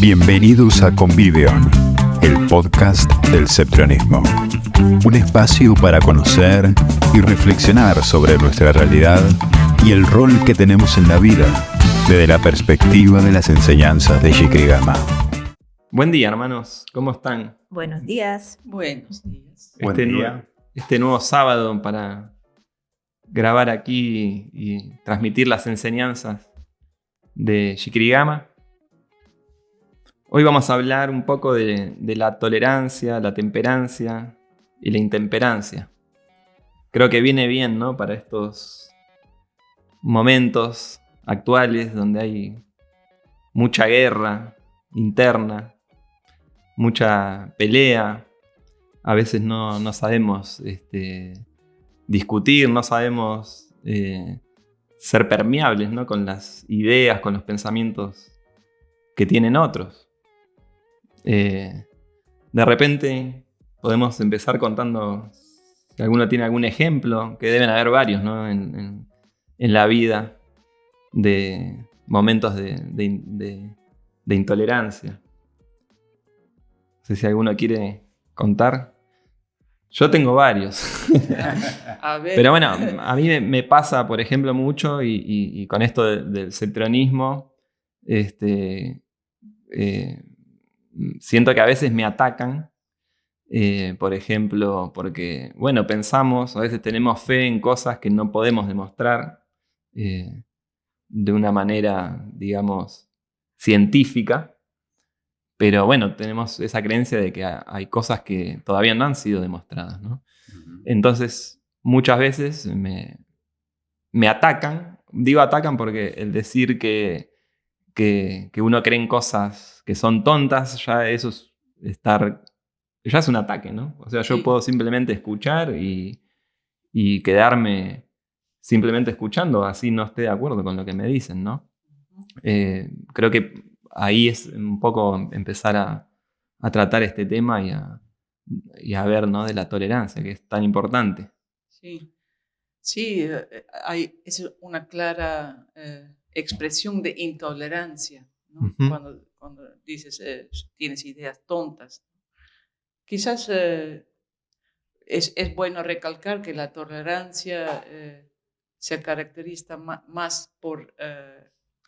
Bienvenidos a Convivion, el podcast del septronismo. Un espacio para conocer y reflexionar sobre nuestra realidad y el rol que tenemos en la vida desde la perspectiva de las enseñanzas de Shikrigama. Buen día, hermanos. ¿Cómo están? Buenos días. Buenos días. Buen día. Este nuevo sábado para grabar aquí y transmitir las enseñanzas de Shikrigama. Hoy vamos a hablar un poco de la tolerancia, la temperancia y la intemperancia. Creo que viene bien, ¿no? Para estos momentos actuales donde hay mucha guerra interna, mucha pelea. A veces no sabemos discutir, no sabemos ser permeables, ¿no? Con las ideas, con los pensamientos que tienen otros. De repente podemos empezar contando si alguno tiene algún ejemplo, que deben haber varios, ¿no? en la vida de momentos de intolerancia. No sé si alguno quiere contar. Yo tengo varios. A ver. Pero bueno, a mí me pasa, por ejemplo, mucho y con esto del septronismo, siento que a veces me atacan, por ejemplo, porque, bueno, pensamos, a veces tenemos fe en cosas que no podemos demostrar de una manera, digamos, científica, pero bueno, tenemos esa creencia de que hay cosas que todavía no han sido demostradas, ¿no? Uh-huh. Entonces, muchas veces me atacan. Digo atacan porque el decir que uno cree en cosas que son tontas, ya eso es ya es un ataque, ¿no? O sea, yo Sí. puedo simplemente escuchar y quedarme simplemente escuchando, así no esté de acuerdo con lo que me dicen, ¿no? Creo que ahí es un poco empezar a tratar este tema y a ver, ¿no? De la tolerancia, que es tan importante. Sí, es una clara expresión de intolerancia, ¿no? Uh-huh. Cuando dices tienes ideas tontas. Quizás es bueno recalcar que la tolerancia se caracteriza más por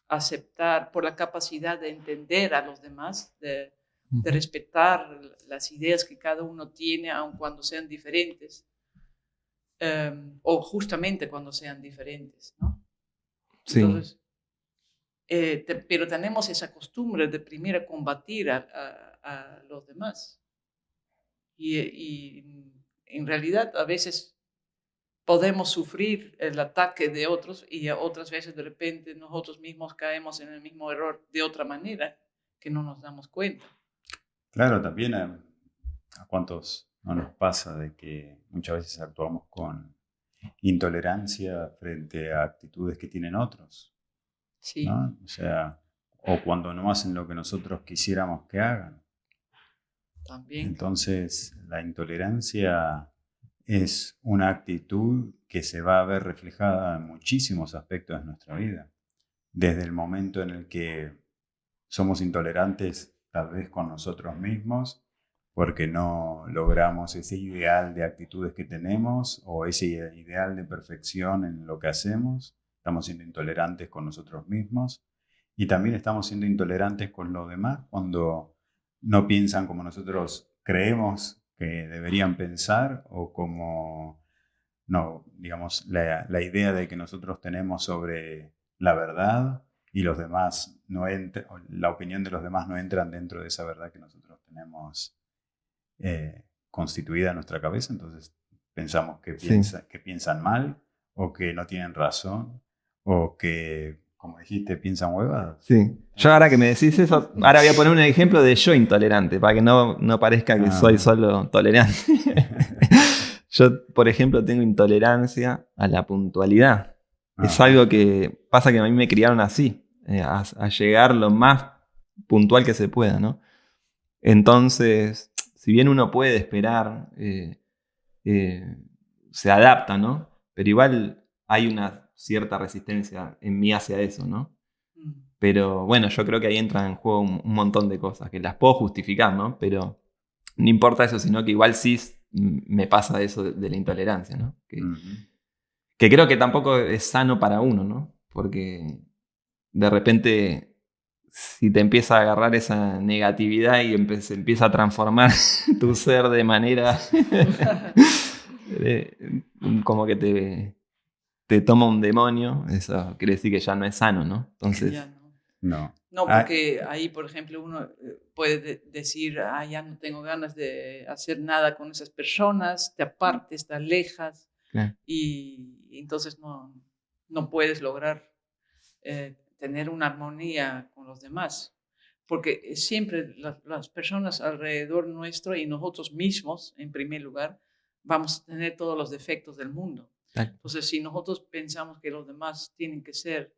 aceptar, por la capacidad de entender a los demás, de respetar las ideas que cada uno tiene, aun cuando sean diferentes, o justamente cuando sean diferentes, ¿no? Sí. Entonces, pero tenemos esa costumbre de primero combatir a los demás. Y en realidad a veces podemos sufrir el ataque de otros y otras veces de repente nosotros mismos caemos en el mismo error de otra manera que no nos damos cuenta. Claro, también a cuántos no nos pasa de que muchas veces actuamos con intolerancia frente a actitudes que tienen otros, Sí. ¿no? O sea, o cuando no hacen lo que nosotros quisiéramos que hagan. También. Entonces, la intolerancia es una actitud que se va a ver reflejada en muchísimos aspectos de nuestra vida. Desde el momento en el que somos intolerantes tal vez con nosotros mismos, porque no logramos ese ideal de actitudes que tenemos o ese ideal de perfección en lo que hacemos. Estamos siendo intolerantes con nosotros mismos y también estamos siendo intolerantes con los demás cuando no piensan como nosotros creemos que deberían pensar o como, no, digamos, la idea de que nosotros tenemos sobre la verdad y los demás la opinión de los demás no entran dentro de esa verdad que nosotros tenemos constituida en nuestra cabeza. Entonces pensamos que piensan mal o que no tienen razón o que, como dijiste, piensan huevadas. Sí. Yo ahora que me decís eso, ahora voy a poner un ejemplo de yo intolerante, para que no parezca que soy solo tolerante. Yo, por ejemplo, tengo intolerancia a la puntualidad. Es algo que pasa que a mí me criaron así, a llegar lo más puntual que se pueda, ¿no? Entonces, si bien uno puede esperar, se adapta, ¿no? Pero igual hay una cierta resistencia en mí hacia eso, ¿no? Pero bueno, yo creo que ahí entra en juego un montón de cosas, que las puedo justificar, ¿no? Pero no importa eso, sino que igual sí me pasa eso de la intolerancia, ¿no? Que creo que tampoco es sano para uno, ¿no? Porque de repente, si te empieza a agarrar esa negatividad y se empieza a transformar tu ser de manera como que te toma un demonio, eso quiere decir que ya no es sano, ¿no? Entonces, Ya no. No. No, porque ahí, por ejemplo, uno puede decir, ya no tengo ganas de hacer nada con esas personas, te apartes, te alejas, claro. y entonces no puedes lograr tener una armonía con los demás. Porque siempre las personas alrededor nuestro y nosotros mismos, en primer lugar, vamos a tener todos los defectos del mundo. Entonces, si nosotros pensamos que los demás tienen que ser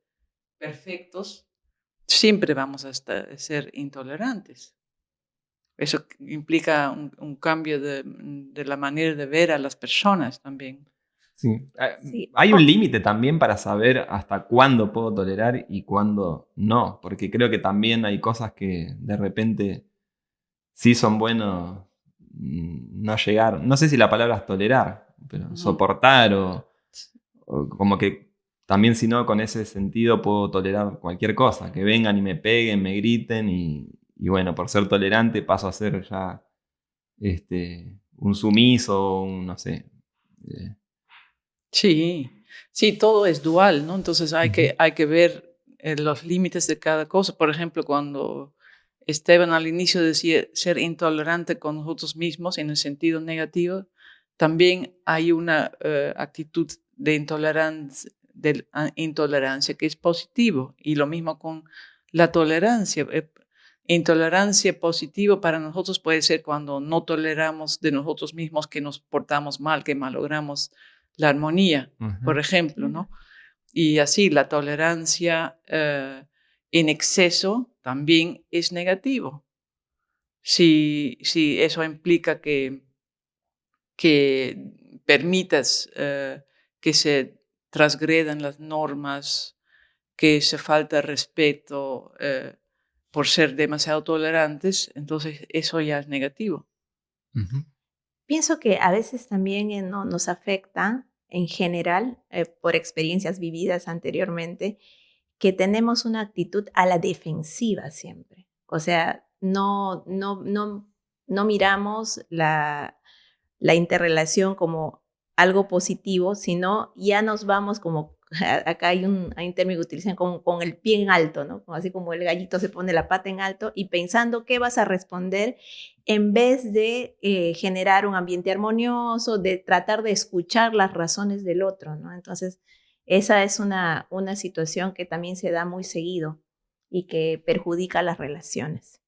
perfectos, siempre vamos a ser intolerantes. Eso implica un cambio de la manera de ver a las personas también. Sí. Sí. Hay un límite también para saber hasta cuándo puedo tolerar y cuándo no, porque creo que también hay cosas que de repente sí son buenos no llegar, no sé si la palabra es tolerar, pero soportar o como que también si no con ese sentido puedo tolerar cualquier cosa, que vengan y me peguen, me griten y bueno, por ser tolerante paso a ser ya un sumiso, no sé. Sí, todo es dual, ¿no? Entonces hay que ver los límites de cada cosa. Por ejemplo, cuando Esteban al inicio decía ser intolerante con nosotros mismos en el sentido negativo, también hay una actitud de intolerancia que es positivo, y lo mismo con la tolerancia. Intolerancia positiva para nosotros puede ser cuando no toleramos de nosotros mismos que nos portamos mal, que malogramos la armonía, por ejemplo, ¿no? Y así la tolerancia en exceso también es negativo. Si eso implica que permitas que se transgredan las normas, que se falta respeto por ser demasiado tolerantes, entonces eso ya es negativo. Pienso que a veces también nos afecta en general, por experiencias vividas anteriormente, que tenemos una actitud a la defensiva siempre. O sea, no miramos la interrelación como algo positivo, sino ya nos vamos como, acá hay un término que utilizan con el pie en alto, ¿no? Así como el gallito se pone la pata en alto y pensando qué vas a responder en vez de generar un ambiente armonioso, de tratar de escuchar las razones del otro, ¿no? Entonces, esa es una situación que también se da muy seguido y que perjudica las relaciones.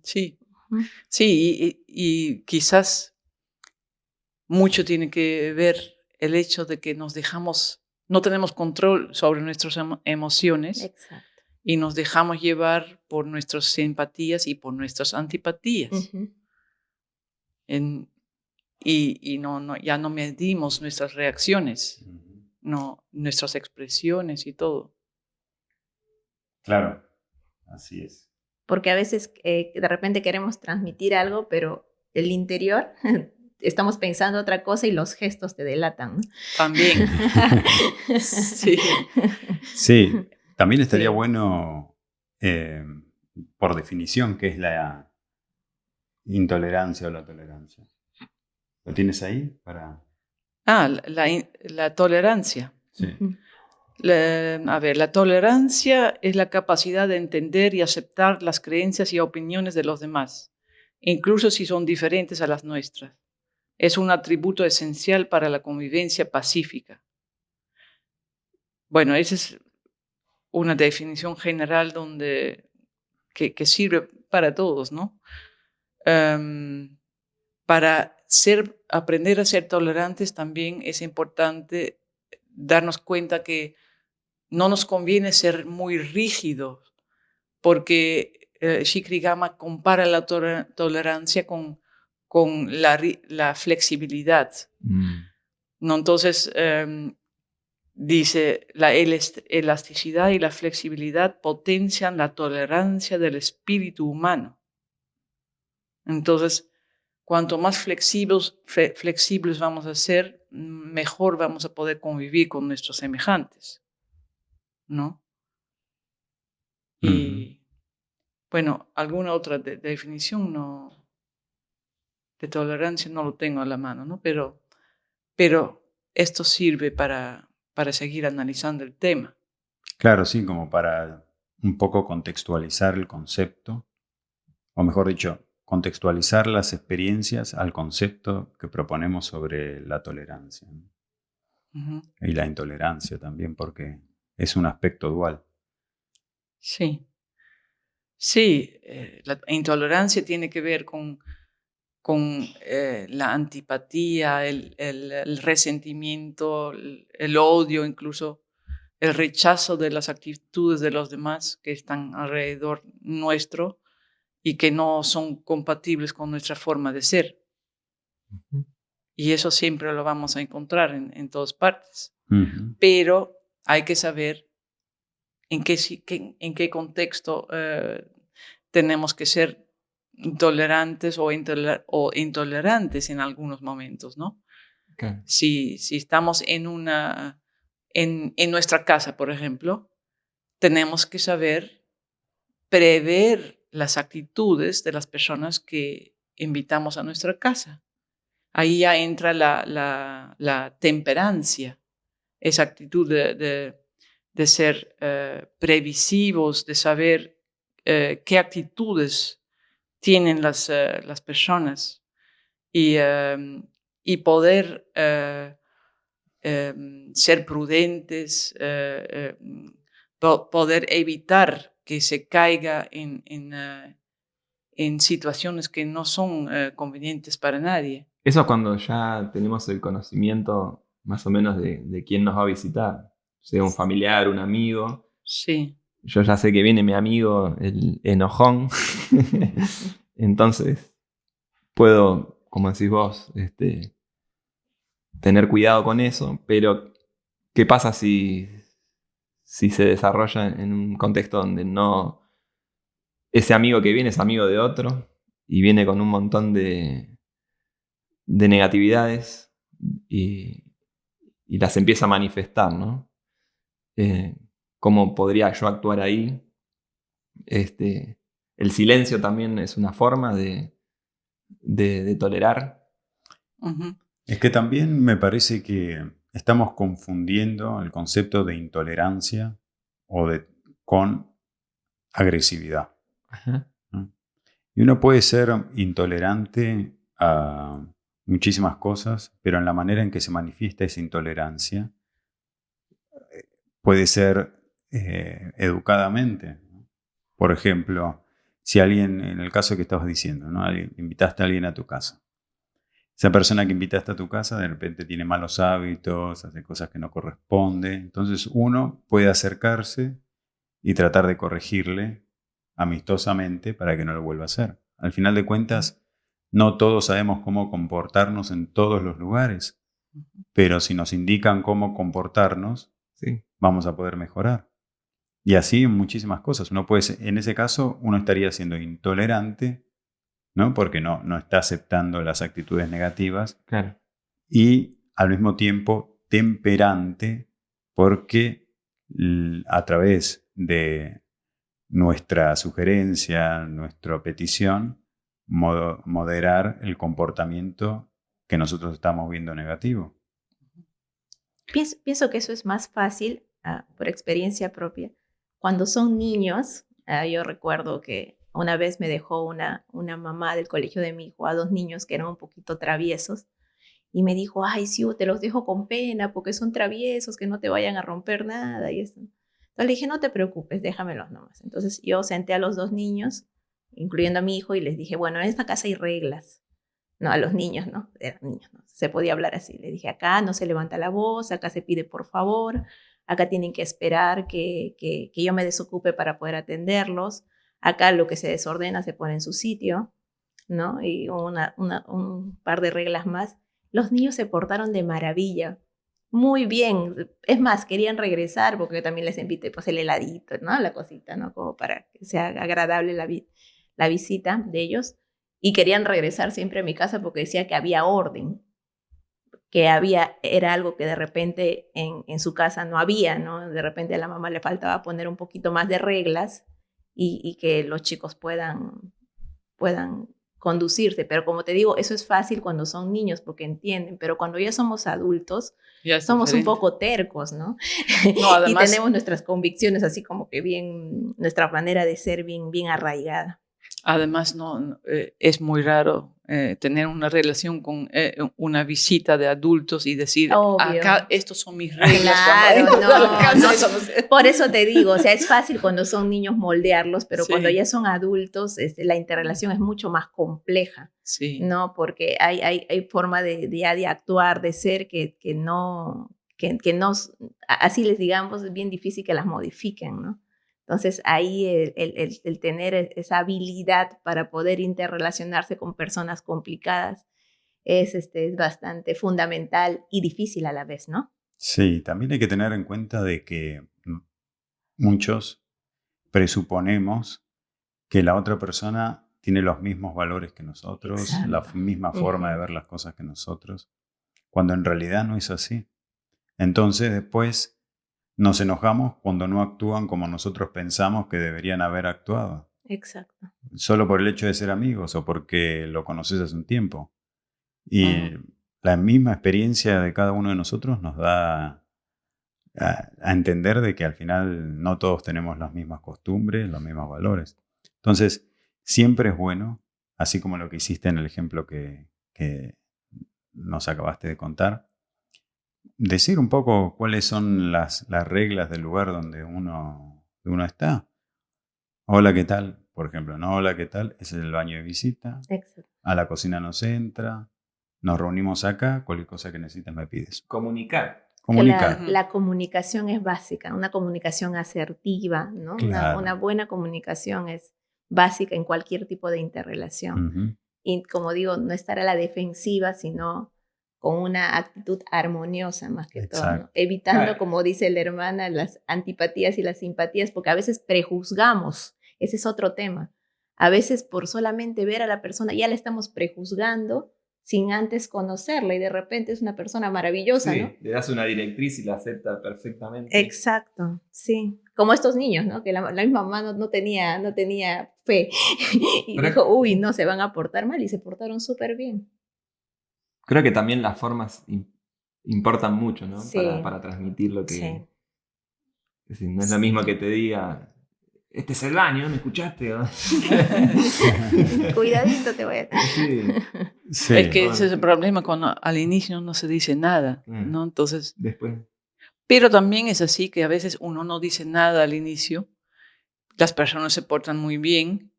Sí, sí, y quizás mucho tiene que ver el hecho de que no tenemos control sobre nuestras emociones. Exacto. Y nos dejamos llevar por nuestras simpatías y por nuestras antipatías. Y ya no medimos nuestras reacciones, nuestras expresiones y todo. Claro, así es. Porque a veces de repente queremos transmitir algo, pero el interior estamos pensando otra cosa y los gestos te delatan, ¿no? También. Sí. Sí, también estaría bueno, por definición, qué es la intolerancia o la tolerancia. ¿Lo tienes ahí? La tolerancia. Sí. La tolerancia es la capacidad de entender y aceptar las creencias y opiniones de los demás, incluso si son diferentes a las nuestras. Es un atributo esencial para la convivencia pacífica. Bueno, esa es una definición general que sirve para todos, ¿no? Para aprender a ser tolerantes también es importante darnos cuenta que no nos conviene ser muy rígidos, porque Shikri Gama compara la tolerancia con la flexibilidad. ¿No? Entonces, Dice, la elasticidad y la flexibilidad potencian la tolerancia del espíritu humano. Entonces, cuanto más flexibles vamos a ser, mejor vamos a poder convivir con nuestros semejantes, ¿no? Y, bueno, alguna otra definición de tolerancia no lo tengo a la mano, ¿no? Pero esto sirve para seguir analizando el tema. Claro, sí, como para un poco contextualizar el concepto, o mejor dicho, contextualizar las experiencias al concepto que proponemos sobre la tolerancia, ¿no? Ujú. Y la intolerancia también, porque es un aspecto dual. Sí. Sí, la intolerancia tiene que ver con la antipatía, el resentimiento, el odio, incluso el rechazo de las actitudes de los demás que están alrededor nuestro y que no son compatibles con nuestra forma de ser. Y eso siempre lo vamos a encontrar en todas partes. Ujú. Pero hay que saber en qué contexto tenemos que ser intolerantes o intolerantes en algunos momentos, ¿no? Claro. Si estamos en nuestra casa, por ejemplo, tenemos que saber prever las actitudes de las personas que invitamos a nuestra casa. Ahí ya entra la temperancia, esa actitud de ser previsivos, de saber qué actitudes tienen las personas y poder ser prudentes, poder evitar que se caiga en situaciones que no son convenientes para nadie. Eso es cuando ya tenemos el conocimiento más o menos de quién nos va a visitar. Sea un familiar, un amigo. Sí. Yo ya sé que viene mi amigo, el enojón. Entonces, puedo, como decís vos, tener cuidado con eso. Pero, ¿qué pasa si se desarrolla en un contexto donde no... Ese amigo que viene es amigo de otro y viene con un montón de negatividades y las empieza a manifestar, ¿no? ¿Cómo podría yo actuar ahí? El silencio también es una forma de tolerar. Uh-huh. Es que también me parece que estamos confundiendo el concepto de intolerancia con agresividad, Ajá. ¿no? Y uno puede ser intolerante a muchísimas cosas, pero en la manera en que se manifiesta esa intolerancia puede ser educadamente, ¿no? Por ejemplo, si alguien, en el caso que estabas diciendo, ¿no? Invitaste a alguien a tu casa. Esa persona que invitaste a tu casa de repente tiene malos hábitos, hace cosas que no corresponden. Entonces uno puede acercarse y tratar de corregirle amistosamente para que no lo vuelva a hacer. Al final de cuentas, no todos sabemos cómo comportarnos en todos los lugares, pero si nos indican cómo comportarnos, Sí. vamos a poder mejorar. Y así en muchísimas cosas. Uno puede, en ese caso, uno estaría siendo intolerante, ¿no? Porque no está aceptando las actitudes negativas. Claro. Y al mismo tiempo temperante, porque a través de nuestra sugerencia, nuestra petición, moderar el comportamiento que nosotros estamos viendo negativo. Pienso que eso es más fácil, por experiencia propia. Cuando son niños, yo recuerdo que una vez me dejó una mamá del colegio de mi hijo a 2 niños que eran un poquito traviesos y me dijo, ay, sí, te los dejo con pena porque son traviesos, que no te vayan a romper nada y eso. Entonces le dije, no te preocupes, déjamelos nomás. Entonces yo senté a los 2 niños, incluyendo a mi hijo, y les dije, bueno, en esta casa hay reglas. No, a los niños, ¿no? Eran niños, ¿no? Se podía hablar así. Le dije, acá no se levanta la voz, acá se pide por favor, acá tienen que esperar que yo me desocupe para poder atenderlos, acá lo que se desordena se pone en su sitio, ¿no? Y un par de reglas más. Los niños se portaron de maravilla. muy bien. Es más, querían regresar porque yo también les invité pues el heladito, ¿no? La cosita, ¿no? Como para que sea agradable la visita de ellos. Y querían regresar siempre a mi casa porque decía que había orden, que era algo que de repente en su casa no había, ¿no? De repente a la mamá le faltaba poner un poquito más de reglas y que los chicos puedan conducirse. Pero como te digo, eso es fácil cuando son niños porque entienden, pero cuando ya somos adultos, Ya es somos un diferente. poco tercos, ¿no? No, además, Y tenemos nuestras convicciones así como que bien, nuestra manera de ser bien arraigada. además es muy raro tener una relación con una visita de adultos y decir, Obvio. acá estos son mis reglas. Claro, cuando entro a la casa, no, eso no sé. por eso te digo, o sea, es fácil cuando son niños moldearlos, pero Sí. cuando ya son adultos, la interrelación es mucho más compleja, Sí. ¿no? Porque hay forma de actuar, de ser que no, así les digamos, es bien difícil que las modifiquen, ¿no? Entonces ahí el tener esa habilidad para poder interrelacionarse con personas complicadas es bastante fundamental y difícil a la vez, ¿no? Sí, también hay que tener en cuenta de que muchos presuponemos que la otra persona tiene los mismos valores que nosotros, Exacto. la misma forma de ver las cosas que nosotros, cuando en realidad no es así. Entonces después nos enojamos cuando no actúan como nosotros pensamos que deberían haber actuado, Exacto. solo por el hecho de ser amigos o porque lo conoces hace un tiempo. Y la misma experiencia de cada uno de nosotros nos da a entender de que al final no todos tenemos las mismas costumbres, los mismos valores. Entonces, siempre es bueno, así como lo que hiciste en el ejemplo que nos acabaste de contar, decir un poco cuáles son las reglas del lugar donde uno está. Hola, ¿qué tal? Por ejemplo, no, hola, ¿qué tal? Ese es el baño de visita. Exacto. A la cocina no se entra. Nos reunimos acá. Cualquier cosa que necesites me pides. Comunicar. Comunicar. Que la comunicación es básica, una comunicación asertiva, ¿no? Claro. Una buena comunicación es básica en cualquier tipo de interrelación. Ujú. Y como digo, no estar a la defensiva, sino con una actitud armoniosa más que todo, ¿no? Exacto. Evitando, Claro. como dice la hermana, las antipatías y las simpatías, porque a veces prejuzgamos, ese es otro tema. A veces por solamente ver a la persona ya la estamos prejuzgando sin antes conocerla y de repente es una persona maravillosa, Sí, ¿no? le das una directriz y la acepta perfectamente. Exacto, sí. Como estos niños, ¿no? Que la misma mamá no tenía fe y Pero- dijo, uy, no, se van a portar mal y se portaron súper bien. Creo que también las formas importan mucho, ¿no? Sí. Para transmitir lo que... Sí. Es decir, no es lo mismo que te diga, este es el baño, ¿me escuchaste? Cuidadito te voy a Sí. Sí. Es que ese es el problema cuando al inicio no se dice nada, ¿no? Entonces, Después. pero también es así que a veces uno no dice nada al inicio, las personas se portan muy bien,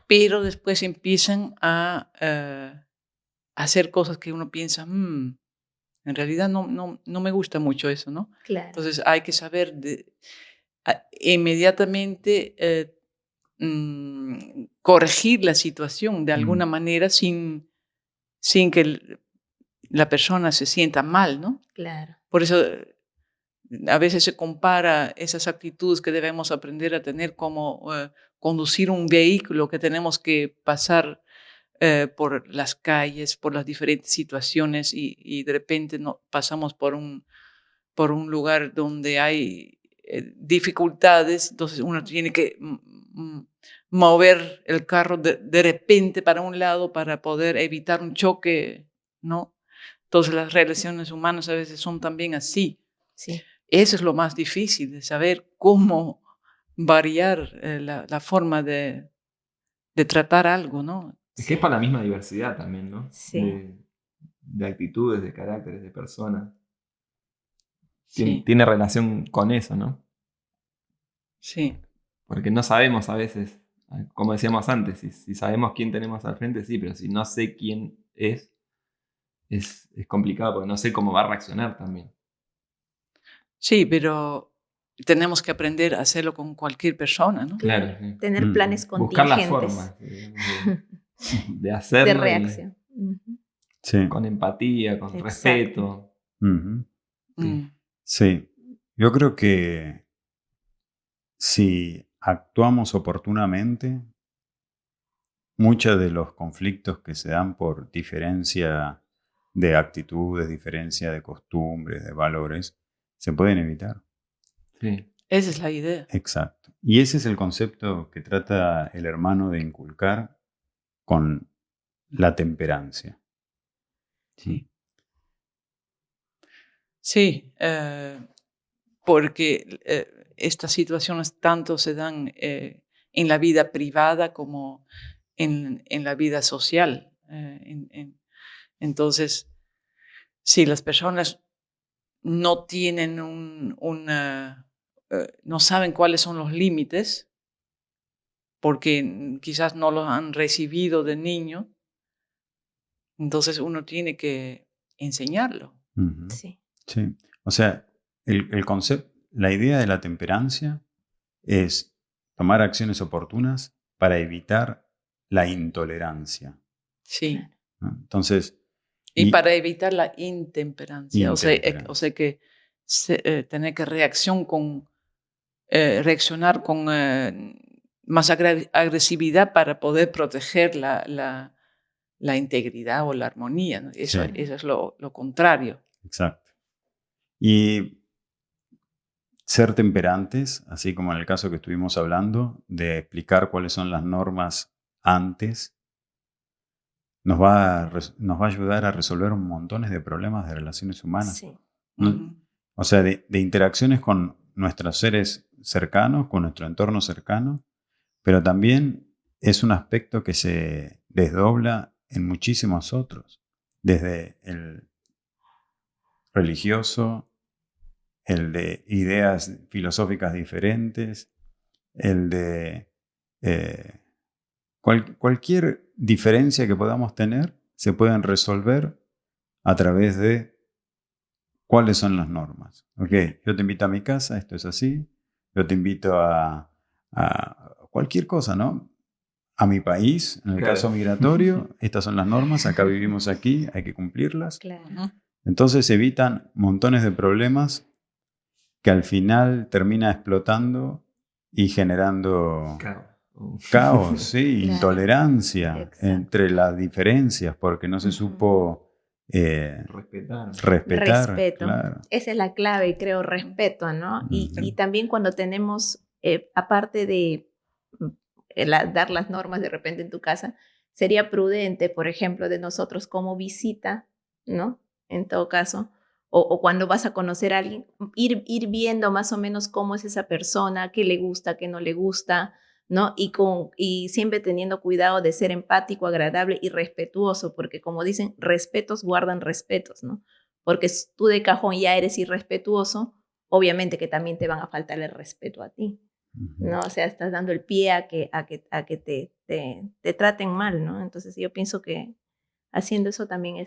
pero después empiezan a hacer cosas que uno piensa, en realidad no me gusta mucho eso, ¿no? Claro. Entonces hay que saber inmediatamente corregir la situación de alguna manera sin que la persona se sienta mal, ¿no? Claro. Por eso a veces se compara esas actitudes que debemos aprender a tener como conducir un vehículo, que tenemos que pasar por las calles, por las diferentes situaciones y de repente pasamos por un lugar donde hay dificultades, entonces uno tiene que mover el carro de repente para un lado para poder evitar un choque, ¿no? Entonces las relaciones humanas a veces son también así. Sí. Eso es lo más difícil, de saber cómo variar la forma de tratar algo, ¿no? Es que es para la misma diversidad también, ¿no? Sí. De actitudes, de caracteres, de personas. Sí, Tiene relación con eso, ¿no? sí. Porque no sabemos a veces, como decíamos antes, si sabemos quién tenemos al frente, sí, pero si no sé quién es complicado porque no sé cómo va a reaccionar también. Sí, pero tenemos que aprender a hacerlo con cualquier persona, ¿no? Claro, sí. Tener planes Buscar contingentes. la forma de hacerlo. De reacción. Sí. Con empatía, con Exacto. respeto. Ujú. Sí, yo creo que si actuamos oportunamente, muchos de los conflictos que se dan por diferencia de actitudes, diferencia de costumbres, de valores, se pueden evitar. Sí. Esa es la idea. Exacto. Y ese es el concepto que trata el hermano de inculcar con la temperancia. Sí. Sí, porque estas situaciones tanto se dan en la vida privada como en la vida social. Entonces, si las personas no tienen no saben cuáles son los límites, porque quizás no los han recibido de niño, entonces uno tiene que enseñarlo. Ujú. Sí. Sí. O sea, el concepto, la idea de la temperancia es tomar acciones oportunas para evitar la intolerancia, Sí. Claro. ¿no? Entonces, Y para evitar la intemperancia, o sea intemperancia. que tener que reaccionar con más agresividad para poder proteger la integridad o la armonía, ¿no? Eso Sí, es lo contrario. exacto. Y ser temperantes, así como en el caso que estuvimos hablando, de explicar cuáles son las normas antes, nos va a ayudar a resolver montones de problemas de relaciones humanas. Sí. ¿No? O sea, de interacciones con nuestros seres cercanos, con nuestro entorno cercano, pero también es un aspecto que se desdobla en muchísimos otros, desde el religioso, el de ideas filosóficas diferentes, el de cualquier diferencia que podamos tener se pueden resolver a través de cuáles son las normas. Ok, yo te invito a mi casa, esto es así, yo te invito a cualquier cosa, ¿no? A mi país, en el Claro. caso migratorio, estas son las normas, acá vivimos aquí, hay que cumplirlas. Claro. Entonces evitan montones de problemas que al final termina explotando y generando caos, sí, Claro. intolerancia Exacto. entre las diferencias, porque no se Ujú. supo respetar. Respeto. Claro. Esa es la clave, creo, respeto, ¿no? Y Ujú. también cuando tenemos, aparte de mm, dar las normas de repente en tu casa, sería prudente, por ejemplo, de nosotros como visita, ¿no? En todo caso, o cuando vas a conocer a alguien, ir viendo más o menos cómo es esa persona, qué le gusta, qué no le gusta, ¿no? Y siempre teniendo cuidado de ser empático, agradable y respetuoso, porque como dicen, respetos guardan respetos, ¿no? Porque si tú de cajón ya eres irrespetuoso, obviamente que también te van a faltar el respeto a ti, ¿no? O sea, estás dando el pie a que te traten mal, ¿no? Entonces yo pienso que haciendo eso también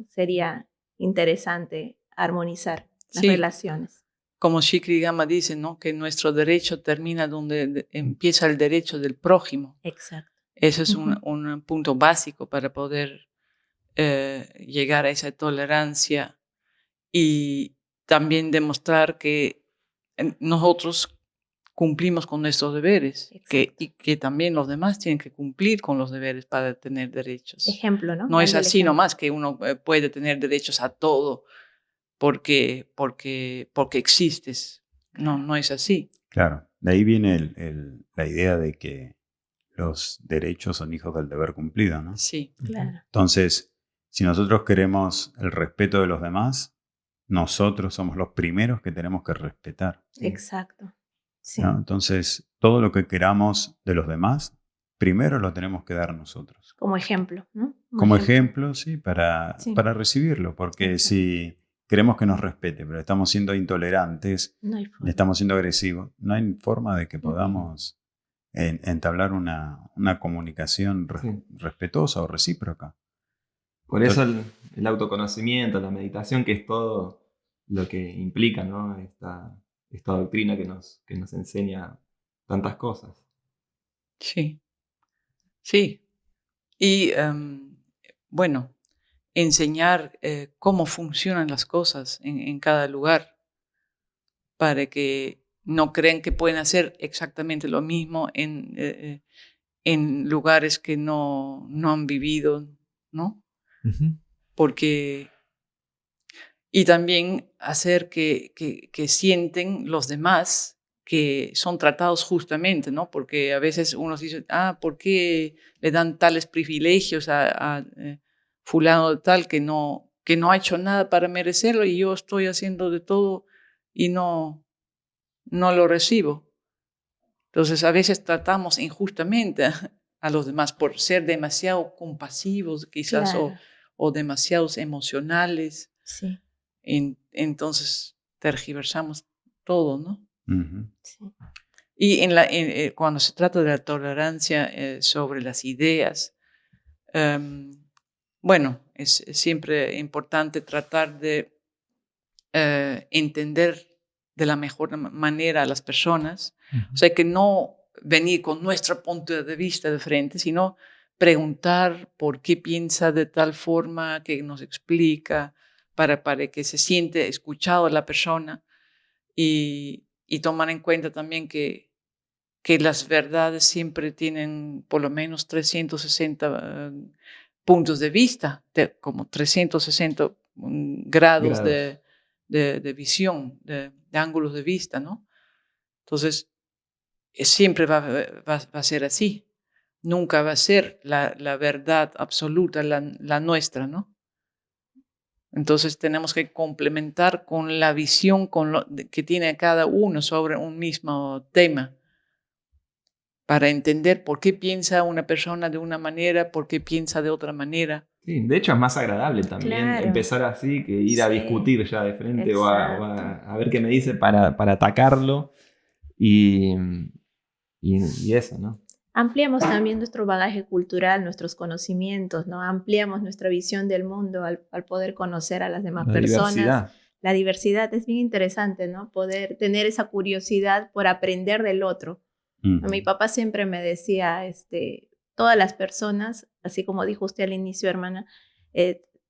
sería interesante armonizar las Sí, relaciones. como Shikri Gama dice, ¿no? Que nuestro derecho termina donde empieza el derecho del prójimo. Exacto. Ese es Ujú. un punto básico para poder llegar a esa tolerancia y también demostrar que nosotros cumplimos con nuestros deberes y que también los demás tienen que cumplir con los deberes para tener derechos. Ejemplo, ¿no? No es Dando el así ejemplo. nomás que uno puede tener derechos a todo porque existes. No, no es así. Claro, de ahí viene la idea de que los derechos son hijos del deber cumplido, ¿no? Sí. Claro. Entonces, si nosotros queremos el respeto de los demás, nosotros somos los primeros que tenemos que respetar, Exacto. Sí. ¿no? Entonces, todo lo que queramos de los demás, primero lo tenemos que dar nosotros. Como ejemplo, ¿no? Como ejemplo, sí, Sí. para recibirlo, porque Exacto. si queremos que nos respete, pero estamos siendo intolerantes, No hay forma. estamos siendo agresivos, no hay forma de que podamos entablar una comunicación Sí. respetuosa o recíproca. Por eso el autoconocimiento, la meditación, que es todo lo que implica, ¿no? Esta doctrina que nos enseña tantas cosas. Sí. Sí. Y bueno, enseñar cómo funcionan las cosas en cada lugar, para que no crean que pueden hacer exactamente lo mismo en lugares que no han vivido, ¿no? Porque, y también hacer que sienten los demás que son tratados justamente, ¿no? Porque a veces uno dice, ¿por qué le dan tales privilegios a fulano de tal que no ha hecho nada para merecerlo y yo estoy haciendo de todo y no lo recibo? Entonces a veces tratamos injustamente a los demás por ser demasiado compasivos quizás, Claro. o demasiados emocionales. Sí, Entonces tergiversamos todo, ¿no? Ujú. sí. Y cuando se trata de la tolerancia sobre las ideas, bueno, es siempre importante tratar de entender de la mejor manera a las personas. O sea, que no venir con nuestro punto de vista de frente, sino preguntar por qué piensa de tal forma, que nos explica, para que se siente escuchado la persona, y tomar en cuenta también que las verdades siempre tienen por lo menos 360 puntos de vista, como 360 grados de visión, de ángulos de vista, ¿no? Entonces, siempre va a ser así. Nunca va a ser la verdad absoluta, la nuestra, ¿no? Entonces tenemos que complementar con la visión que tiene cada uno sobre un mismo tema, para entender por qué piensa una persona de una manera, por qué piensa de otra manera. Sí, de hecho es más agradable también Claro. empezar así que ir a Sí, discutir ya de frente o exacto. a ver qué me dice para atacarlo y eso, ¿no? Ampliamos también nuestro bagaje cultural, nuestros conocimientos, ¿no? Ampliamos nuestra visión del mundo al poder conocer a las demás La personas. diversidad. La diversidad es bien interesante, ¿no? Poder tener esa curiosidad por aprender del otro. Ujú. Mi papá siempre me decía, todas las personas, así como dijo usted al inicio, hermana,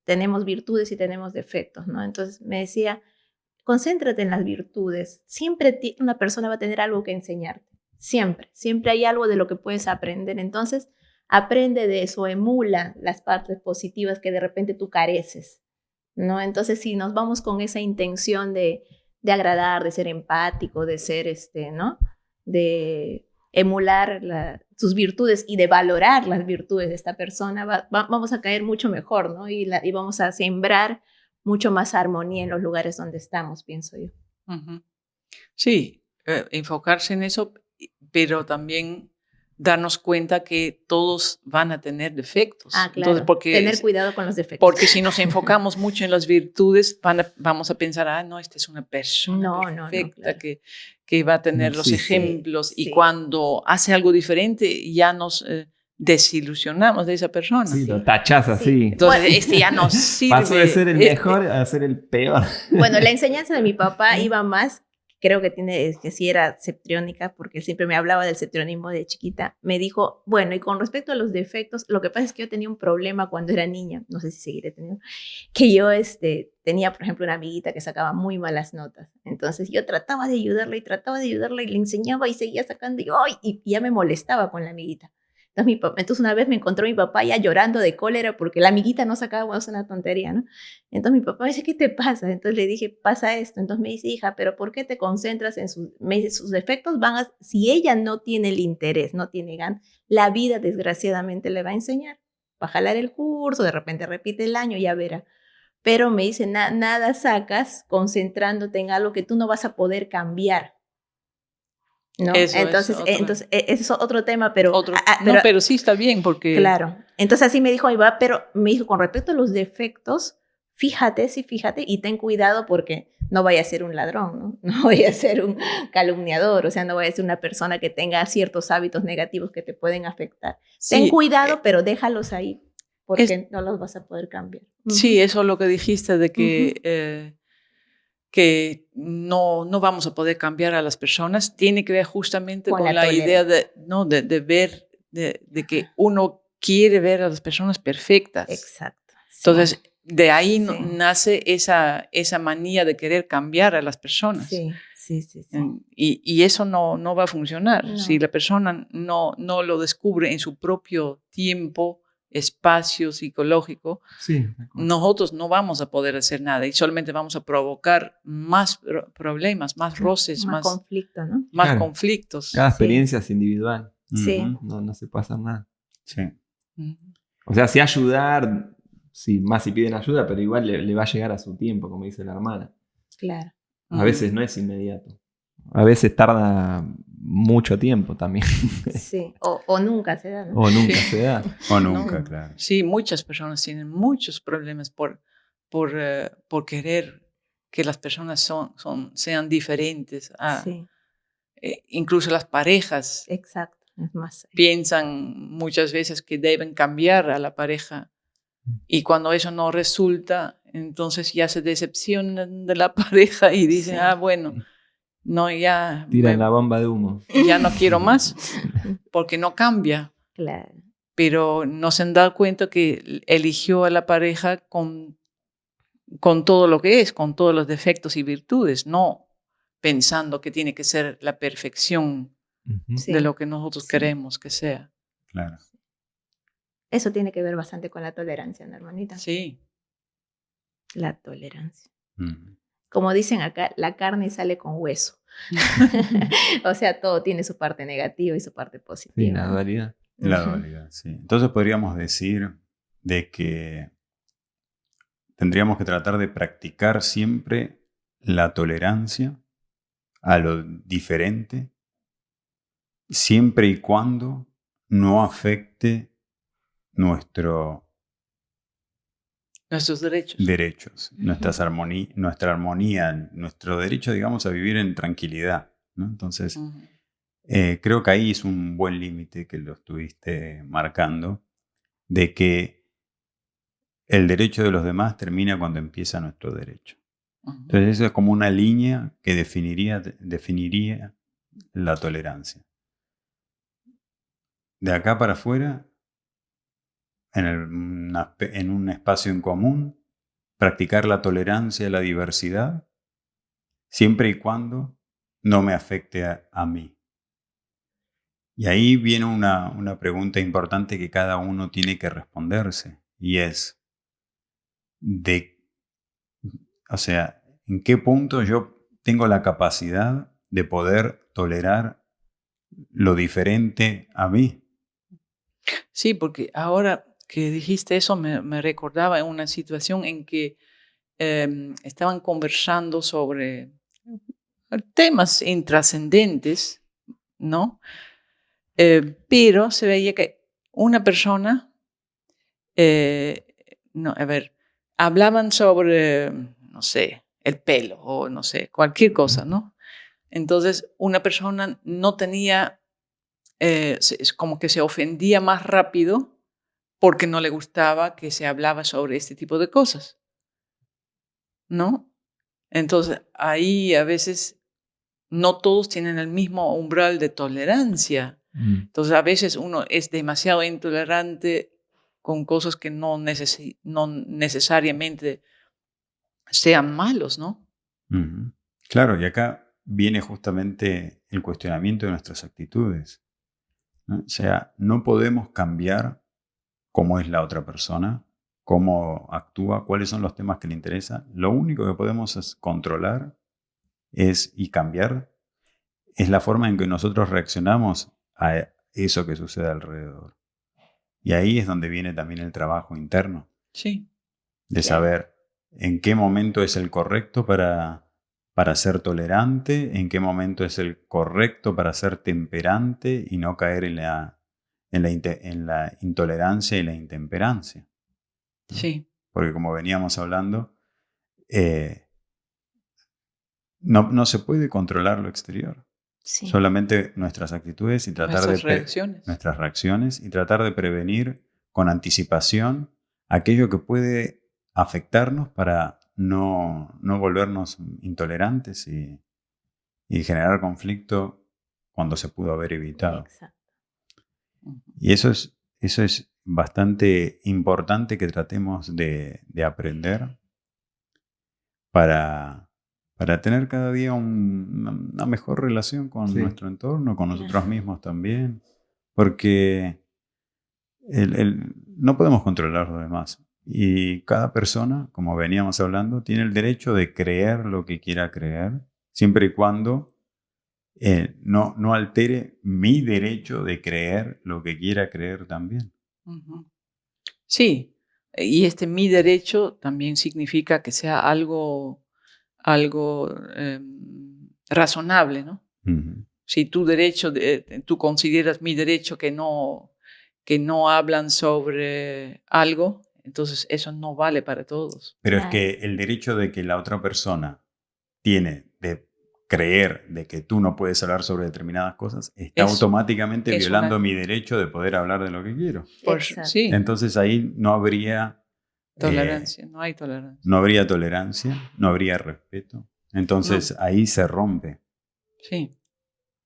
tenemos virtudes y tenemos defectos, ¿no? Entonces me decía, concéntrate en las virtudes. Siempre una persona va a tener algo que enseñarte. Siempre, siempre hay algo de lo que puedes aprender. Entonces, aprende de eso, emula las partes positivas que de repente tú careces, ¿no? Entonces, si nos vamos con esa intención de agradar, de ser empático, de ser, ¿no? De emular sus virtudes y de valorar las virtudes de esta persona, vamos a caer mucho mejor, ¿no? Y vamos a sembrar mucho más armonía en los lugares donde estamos, pienso yo. Uh-huh. Sí, enfocarse en eso, pero también darnos cuenta que todos van a tener defectos. Claro. Entonces, tener cuidado con los defectos. Porque si nos enfocamos mucho en las virtudes, vamos a pensar, no, esta es una persona perfecta, claro. que va a tener los ejemplos, y cuando hace algo diferente ya nos desilusionamos de esa persona. Sí, lo tachás así. Entonces, ya no sirve. Pasó de ser el mejor a ser el peor. Bueno, la enseñanza de mi papá iba más, creo que sí era septriónica, porque él siempre me hablaba del septrionismo de chiquita. Me dijo, bueno, y con respecto a los defectos, lo que pasa es que yo tenía un problema cuando era niña, no sé si seguiré teniendo, que yo tenía, por ejemplo, una amiguita que sacaba muy malas notas. Entonces yo trataba de ayudarla y le enseñaba y seguía sacando, y ya me molestaba con la amiguita. Entonces una vez me encontró mi papá ya llorando de cólera porque la amiguita no sacaba, bueno, es una tontería, ¿no? Entonces mi papá me dice, ¿qué te pasa? Entonces le dije, pasa esto. Entonces me dice, hija, ¿pero por qué te concentras en sus defectos? Si ella no tiene el interés, no tiene ganas, la vida desgraciadamente le va a enseñar. Va a jalar el curso, de repente repite el año, ya verá. Pero me dice, nada sacas concentrándote en algo que tú no vas a poder cambiar. ¿No? Entonces es otro tema, pero... pero sí está bien porque... Claro. Entonces así me dijo mi papá, pero me dijo, con respecto a los defectos, fíjate y ten cuidado porque no vaya a ser un ladrón, ¿no? No vaya a ser un calumniador, o sea, no vaya a ser una persona que tenga ciertos hábitos negativos que te pueden afectar. Sí, ten cuidado, pero déjalos ahí porque no los vas a poder cambiar. Sí, eso es lo que dijiste de que... que no vamos a poder cambiar a las personas, tiene que ver justamente con la idea de ver, de que uno quiere ver a las personas perfectas. Exacto. Entonces, de ahí Sí. nace esa manía de querer cambiar a las personas. Sí. Y eso no va a funcionar. No. Si la persona no lo descubre en su propio tiempo, espacio psicológico, Sí. nosotros no vamos a poder hacer nada y solamente vamos a provocar más problemas, más roces, Más conflicto, ¿no? más Claro. conflictos. Cada Sí. experiencia es individual. Sí. Ujú. No se puede hacer nada. Sí. Ujú. O sea, sí ayudar, sí, más si piden ayuda, pero igual le va a llegar a su tiempo, como dice la hermana. Claro. A veces no es inmediato. A veces tarda mucho tiempo también. Sí. O nunca se da, ¿no? O nunca Sí. se da. O nunca, No. claro. Sí, muchas personas tienen muchos problemas por querer que las personas sean diferentes. Sí, Incluso las parejas exacto. Es más. piensan muchas veces que deben cambiar a la pareja y cuando eso no resulta, entonces ya se decepcionan de la pareja y dicen, Sí. bueno, no, ya, Tiran la bomba de humo. ya no quiero más porque no cambia. Claro. Pero no se han dado cuenta que eligió a la pareja con todo lo que es, con todos los defectos y virtudes, no pensando que tiene que ser la perfección Ujú. Sí. de lo que nosotros Sí. queremos que sea. Claro. Eso tiene que ver bastante con la tolerancia, ¿no, hermanita? Sí. La tolerancia. Ujú. Como dicen acá, la carne sale con hueso. O sea, todo tiene su parte negativa y su parte Sí, positiva. la ¿no? dualidad. La Ujú. dualidad, sí. Entonces podríamos decir de que tendríamos que tratar de practicar siempre la tolerancia a lo diferente, siempre y cuando no afecte nuestros Nuestros derechos. derechos, nuestra armonía, nuestro derecho, digamos, a vivir en tranquilidad, ¿no? Entonces, Ujú. creo que ahí es un buen límite que lo estuviste marcando, de que el derecho de los demás termina cuando empieza nuestro derecho. Ujú. Entonces, eso es como una línea que definiría la tolerancia. De acá para afuera, en un espacio en común, practicar la tolerancia a la diversidad, siempre y cuando no me afecte a mí. Y ahí viene una pregunta importante que cada uno tiene que responderse, y es, o sea, ¿en qué punto yo tengo la capacidad de poder tolerar lo diferente a mí? Sí, porque ahora que dijiste eso me recordaba una situación en que estaban conversando sobre temas intrascendentes, ¿no? Pero se veía que una persona, eh, no, a ver, hablaban sobre, no sé, el pelo o no sé, cualquier cosa, ¿no? Entonces, una persona no tenía, es como que se ofendía más rápido porque no le gustaba que se hablaba sobre este tipo de cosas, ¿no? Entonces, ahí a veces no todos tienen el mismo umbral de tolerancia. Entonces, a veces uno es demasiado intolerante con cosas que no necesariamente sean malos, ¿no? Ujú. Claro, y acá viene justamente el cuestionamiento de nuestras actitudes, ¿no? O sea, no podemos cambiar cómo es la otra persona, cómo actúa, cuáles son los temas que le interesan. Lo único que podemos controlar y cambiar es la forma en que nosotros reaccionamos a eso que sucede alrededor. Y ahí es donde viene también el trabajo interno, Sí. de Claro. saber en qué momento es el correcto para ser tolerante, en qué momento es el correcto para ser temperante y no caer en la intolerancia y la intemperancia. Sí. Porque como veníamos hablando, no se puede controlar lo exterior. Sí. Solamente nuestras actitudes y Nuestras reacciones. nuestras reacciones y tratar de prevenir con anticipación aquello que puede afectarnos para no volvernos intolerantes y generar conflicto cuando se pudo haber evitado. Exacto. Ujú. Y eso es bastante importante que tratemos de aprender para tener cada día una mejor relación con Sí. nuestro entorno, con nosotros Claro. mismos también, porque no podemos controlar a los demás. Y cada persona, como veníamos hablando, tiene el derecho de creer lo que quiera creer, siempre y cuando no altere mi derecho de creer lo que quiera creer también. Ujú. Sí, y mi derecho también significa que sea algo razonable, ¿no? Ujú. Si tu derecho, tú consideras mi derecho que no hablan sobre algo, entonces eso no vale para todos. Pero es Claro. que el derecho de que la otra persona tiene de creer de que tú no puedes hablar sobre determinadas cosas está Es- automáticamente es violando una- mi derecho de poder hablar de lo que quiero. Exacto. Sí, Entonces ahí no habría tolerancia, no hay tolerancia. no habría tolerancia, no habría respeto. Entonces ahí se rompe. Sí,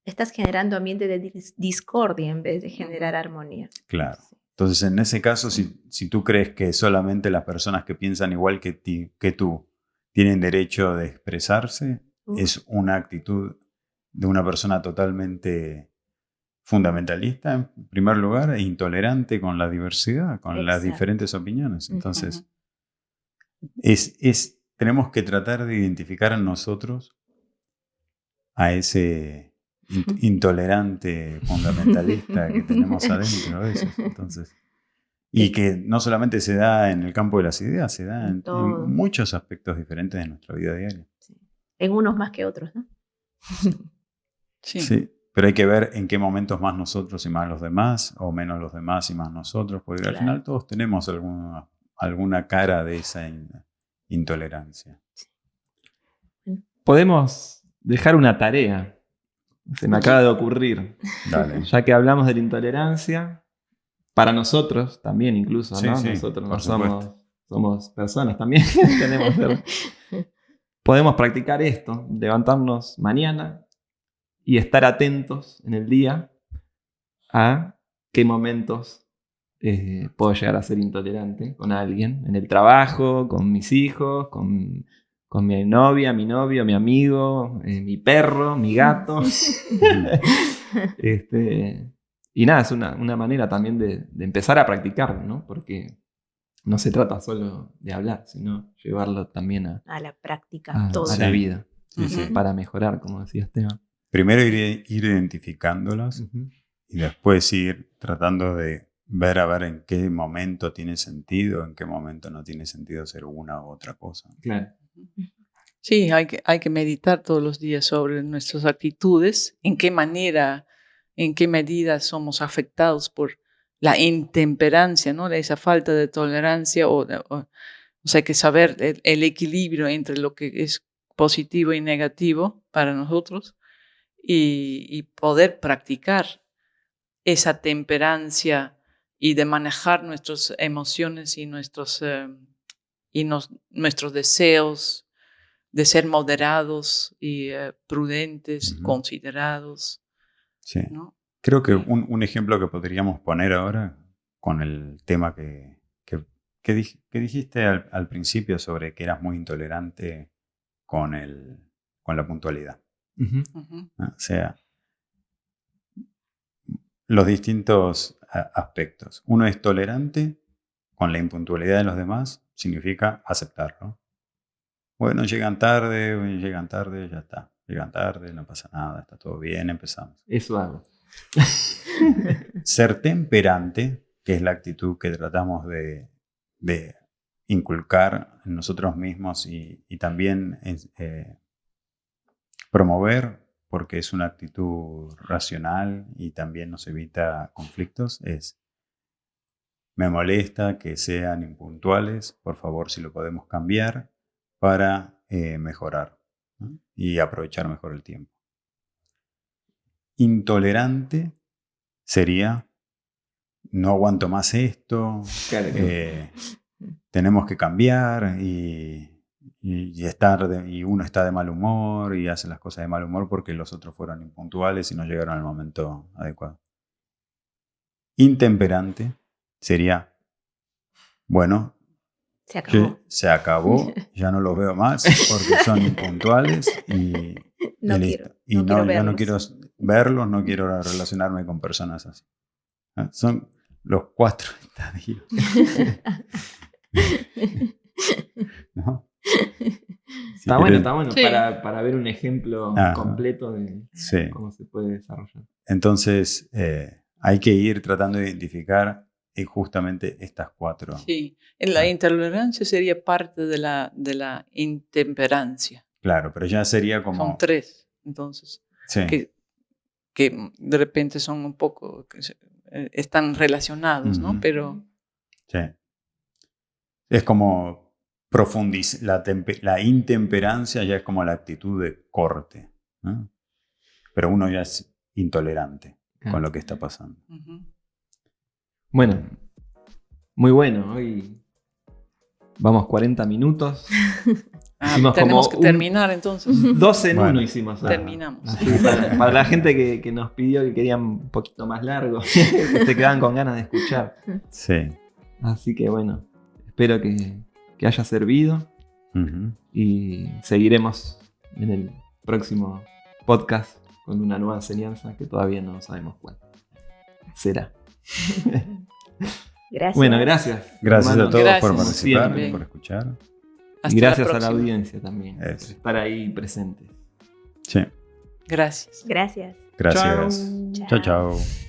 Estás generando ambiente de discordia en vez de generar Ujú. armonía. Claro. Sí. Entonces, en ese caso, si tú crees que solamente las personas que piensan igual que tú tienen derecho de expresarse, Uf. es una actitud de una persona totalmente fundamentalista, en primer lugar, e intolerante con la diversidad, con las Exacto. diferentes opiniones. Entonces, Ujú. tenemos que tratar de identificar en nosotros a ese intolerante fundamentalista que tenemos adentro a veces. Entonces, y que no solamente se da en el campo de las ideas, se da En en todo. muchos aspectos diferentes de nuestra vida diaria. Sí. En unos más que otros, ¿no? Sí. Sí, pero hay que ver en qué momentos más nosotros y más los demás, o menos los demás y más nosotros, porque al Claro. final todos tenemos alguna cara de esa intolerancia. Podemos dejar una tarea. Se me acaba de ocurrir. Dale. Ya que hablamos de la intolerancia, para nosotros también incluso, Sí, ¿no? sí, Nosotros por no supuesto. somos personas también. Podemos practicar esto, levantarnos mañana y estar atentos en el día a qué momentos puedo llegar a ser intolerante con alguien, en el trabajo, con mis hijos, con mi novia, mi novio, mi amigo, mi perro, mi gato. Y nada, es una manera también de empezar a practicarlo, ¿no? Porque no se trata solo de hablar, sino llevarlo también A la práctica, a todo. la Sí. vida, Sí, sí. Ujú. para mejorar, como decía Esteban. Primero ir identificándolas Ujú. y después ir tratando de ver a ver en qué momento tiene sentido, en qué momento no tiene sentido hacer una u otra cosa. Claro. Sí, hay que meditar todos los días sobre nuestras actitudes, en qué manera, en qué medida somos afectados por la intemperancia, ¿no? Esa falta de tolerancia, o sea, hay que saber el equilibrio entre lo que es positivo y negativo para nosotros y poder practicar esa temperancia y de manejar nuestras emociones y nuestros deseos, de ser moderados y prudentes, Ujú. considerados, Sí. ¿no? Creo que Sí. un ejemplo que podríamos poner ahora con el tema que dijiste al principio sobre que eras muy intolerante con la puntualidad, Ujú. Ujú. ¿no? O sea, los distintos aspectos. Uno es tolerante con la impuntualidad de los demás, significa aceptarlo. Bueno, llegan tarde, ya está. Llegan tarde, no pasa nada, está todo bien, empezamos. Eso hago. Ser temperante, que es la actitud que tratamos de inculcar en nosotros mismos y también promover, porque es una actitud racional y también nos evita conflictos, es: me molesta que sean impuntuales, por favor, si lo podemos cambiar para mejorar, ¿no? Y aprovechar mejor el tiempo. Intolerante sería: no aguanto más esto, Claro. tenemos que cambiar y uno está de mal humor y hace las cosas de mal humor porque los otros fueron impuntuales y no llegaron al momento adecuado. Intemperante sería, bueno, Se acabó. se acabó, ya no los veo más porque son impuntuales y No listo. quiero, Y no quiero yo no verlos. quiero verlos, no quiero relacionarme con personas así. ¿Ah? Son los 4 estadios. ¿No? Si Está quieren- bueno Sí. para ver un ejemplo Ajá. completo de Sí. cómo se puede desarrollar. Entonces, hay que ir tratando de identificar justamente estas 4. Sí, la Ah. intolerancia sería parte de la intemperancia. Claro, pero ya sería como... Son 3, entonces, Sí. que de repente son un poco, están relacionados, ¿no? Ujú. Pero Sí. Es como la intemperancia ya es como la actitud de corte, ¿no? Pero uno ya es intolerante con lo que está pasando. ujú. Bueno, muy bueno. Hoy vamos 40 minutos. Hicimos Tenemos como que terminar entonces. 2 en Bueno. 1 hicimos. Terminamos. Así, para la gente que nos pidió que querían un poquito más largo, que se quedaban con ganas de escuchar. Sí. Así que bueno, espero que haya servido Ujú. y seguiremos en el próximo podcast con una nueva enseñanza que todavía no sabemos cuál será. Gracias. Bueno, gracias. Gracias hermanos. a todos Gracias. por participar, Siempre. por escuchar. Hasta Y gracias a la próxima. audiencia también por Eso. estar ahí presentes. Sí. Gracias. Gracias. Gracias. Chao. Chao, chao.